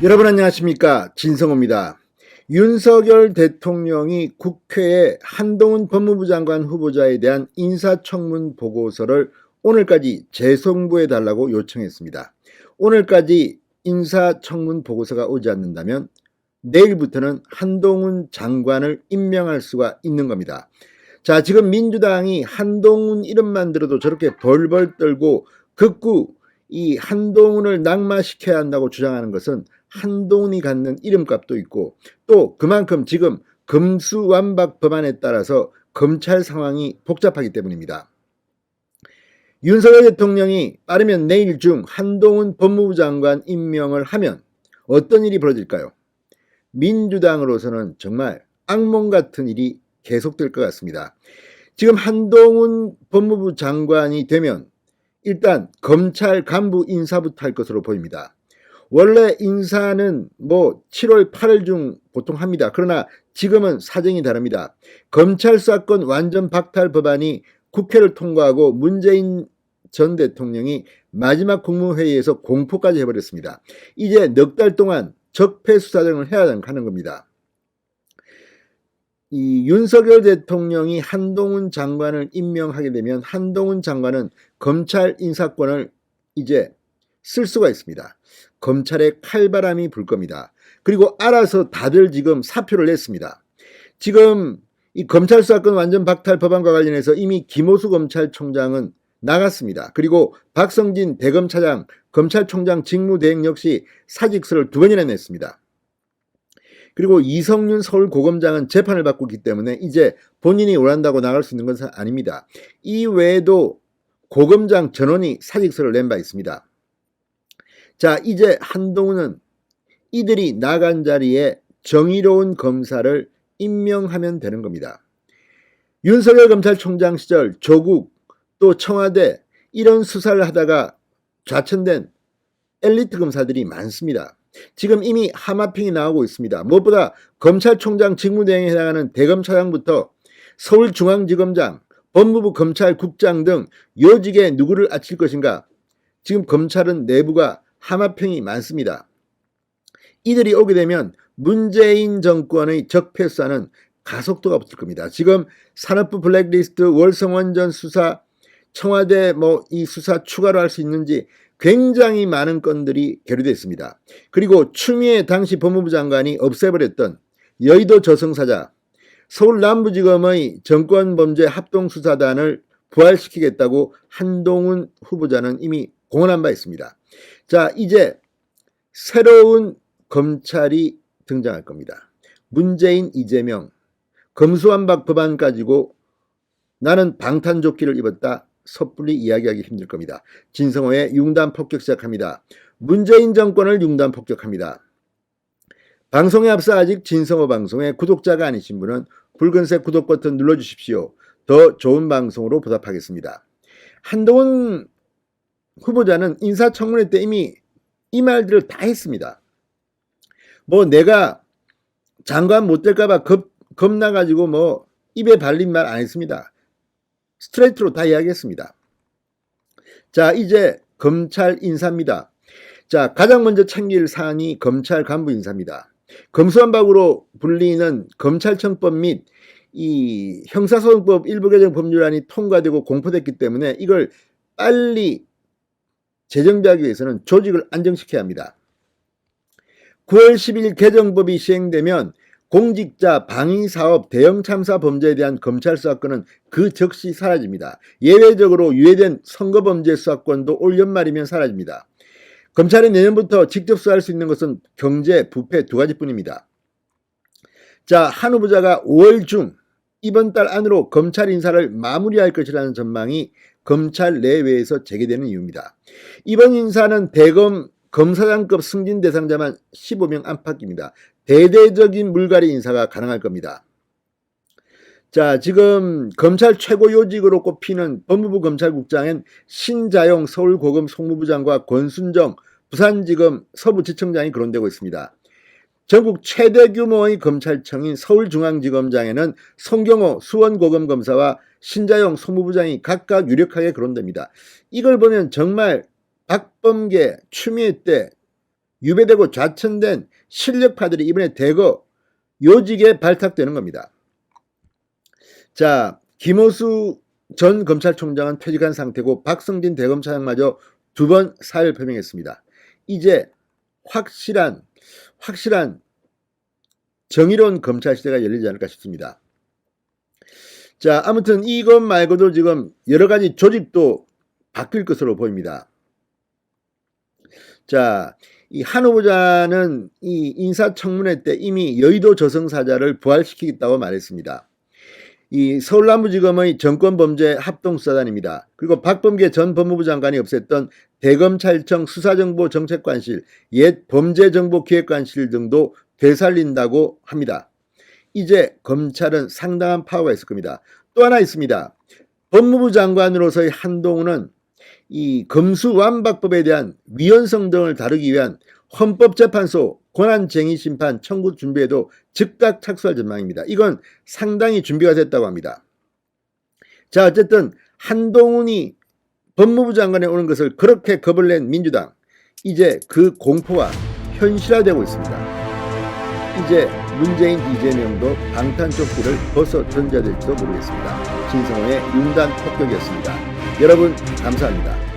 여러분 안녕하십니까, 진성호입니다. 윤석열 대통령이 국회에 한동훈 법무부 장관 후보자에 대한 인사청문 보고서를 오늘까지 재송부해 달라고 요청했습니다. 오늘까지 인사청문 보고서가 오지 않는다면 내일부터는 한동훈 장관을 임명할 수가 있는 겁니다. 자, 지금 민주당이 한동훈 이름만 들어도 저렇게 벌벌 떨고 극구 이 한동훈을 낙마시켜야 한다고 주장하는 것은 한동훈이 갖는 이름값도 있고, 또 그만큼 지금 금수완박 법안에 따라서 검찰 상황이 복잡하기 때문입니다. 윤석열 대통령이 빠르면 내일 중 한동훈 법무부 장관 임명을 하면 어떤 일이 벌어질까요? 민주당으로서는 정말 악몽 같은 일이 계속될 것 같습니다. 지금 한동훈 법무부 장관이 되면 일단 검찰 간부 인사부터 할 것으로 보입니다. 원래 인사는 7월 8일 중 보통 합니다. 그러나 지금은 사정이 다릅니다. 검찰 수사권 완전 박탈 법안이 국회를 통과하고 문재인 전 대통령이 마지막 국무회의에서 공포까지 해버렸습니다. 이제 넉 달 동안 적폐 수사를 해야 하는 겁니다. 이 윤석열 대통령이 한동훈 장관을 임명하게 되면 한동훈 장관은 검찰 인사권을 이제 쓸 수가 있습니다. 검찰에 칼바람이 불 겁니다. 그리고 알아서 다들 지금 사표를 냈습니다. 지금 이 검찰 수사권 완전 박탈 법안과 관련해서 이미 김호수 검찰총장은 나갔습니다. 그리고 박성진 대검차장 검찰총장 직무대행 역시 사직서를 2번이나 냈습니다. 그리고 이성윤 서울고검장은 재판을 받고 있기 때문에 이제 본인이 원한다고 나갈 수 있는 것은 아닙니다. 이 외에도 고검장 전원이 사직서를 낸 바 있습니다. 자, 이제 한동훈은 이들이 나간 자리에 정의로운 검사를 임명하면 되는 겁니다. 윤석열 검찰총장 시절 조국 또 청와대 이런 수사를 하다가 좌천된 엘리트 검사들이 많습니다. 지금 이미 하마평이 나오고 있습니다. 무엇보다 검찰총장 직무대행에 해당하는 대검차장부터 서울중앙지검장, 법무부 검찰국장 등 요직에 누구를 앉힐 것인가? 지금 검찰은 내부가 하마평이 많습니다. 이들이 오게 되면 문재인 정권의 적폐 수사는 가속도가 붙을 겁니다. 지금 산업부 블랙리스트, 월성원전 수사, 청와대 이 수사 추가로 할 수 있는지 굉장히 많은 건들이 계류되어 있습니다. 그리고 추미애 당시 법무부 장관이 없애버렸던 여의도 저승사자, 서울 남부지검의 정권범죄 합동수사단을 부활시키겠다고 한동훈 후보자는 이미 공언한 바 있습니다. 자, 이제 새로운 검찰이 등장할 겁니다. 문재인, 이재명, 검수완박 법안 가지고 나는 방탄조끼를 입었다 섣불리 이야기하기 힘들 겁니다. 진성호의 융단 폭격 시작합니다. 문재인 정권을 융단 폭격합니다. 방송에 앞서 아직 진성호 방송의 구독자가 아니신 분은 붉은색 구독 버튼 눌러주십시오. 더 좋은 방송으로 보답하겠습니다. 한동훈 후보자는 인사청문회 때 이미 이 말들을 다 했습니다. 내가 장관 못 될까봐 겁나가지고 입에 발린 말 안 했습니다. 스트레이트로 다 이야기했습니다. 자, 이제 검찰 인사입니다. 자, 가장 먼저 챙길 사안이 검찰 간부 인사입니다. 검수완박으로 불리는 검찰청법 및 이 형사소송법 일부 개정 법률안이 통과되고 공포됐기 때문에 이걸 빨리 재정비하기 위해서는 조직을 안정시켜야 합니다. 9월 10일 개정법이 시행되면 공직자 방위사업 대형 참사 범죄에 대한 검찰 수사권은 그 즉시 사라집니다. 예외적으로 유예된 선거범죄 수사권도 올 연말이면 사라집니다. 검찰이 내년부터 직접 수사할 수 있는 것은 경제, 부패 2가지뿐입니다. 자, 한 후보자가 5월 중 이번 달 안으로 검찰 인사를 마무리할 것이라는 전망이 검찰 내외에서 제기되는 이유입니다. 이번 인사는 대검 검사장급 승진 대상자만 15명 안팎입니다. 대대적인 물갈이 인사가 가능할 겁니다. 자, 지금 검찰 최고 요직으로 꼽히는 법무부 검찰국장엔 신자용 서울고검 송무부장과 권순정 부산지검 서부지청장이 거론되고 있습니다. 전국 최대 규모의 검찰청인 서울중앙지검장에는 송경호 수원고검검사와 신자용 송무부장이 각각 유력하게 거론됩니다. 이걸 보면 정말 박범계, 추미애 때 유배되고 좌천된 실력파들이 이번에 대거 요직에 발탁되는 겁니다. 자, 김호수 전 검찰총장은 퇴직한 상태고 박성진 대검차장마저 2번 사의를 표명했습니다. 이제 확실한 정의로운 검찰 시대가 열리지 않을까 싶습니다. 자, 아무튼 이것 말고도 지금 여러 가지 조직도 바뀔 것으로 보입니다. 자, 이 한 후보자는 이 인사청문회 때 이미 여의도 저승사자를 부활시키겠다고 말했습니다. 이 서울남부지검의 정권범죄 합동수사단입니다. 그리고 박범계 전 법무부 장관이 없앴던 대검찰청 수사정보정책관실, 옛 범죄정보기획관실 등도 되살린다고 합니다. 이제 검찰은 상당한 파워가 있을 겁니다. 또 하나 있습니다. 법무부 장관으로서의 한동훈은 이 검수완박법에 대한 위헌성 등을 다루기 위한 헌법재판소 권한쟁의심판 청구 준비에도 즉각 착수할 전망입니다. 이건 상당히 준비가 됐다고 합니다. 자, 어쨌든 한동훈이 법무부 장관에 오는 것을 그렇게 겁을 낸 민주당, 이제 그 공포가 현실화되고 있습니다. 이제 문재인, 이재명도 방탄조끼를 벗어 던져야 될지도 모르겠습니다. 진성호의 윤단 폭격이었습니다. 여러분 감사합니다.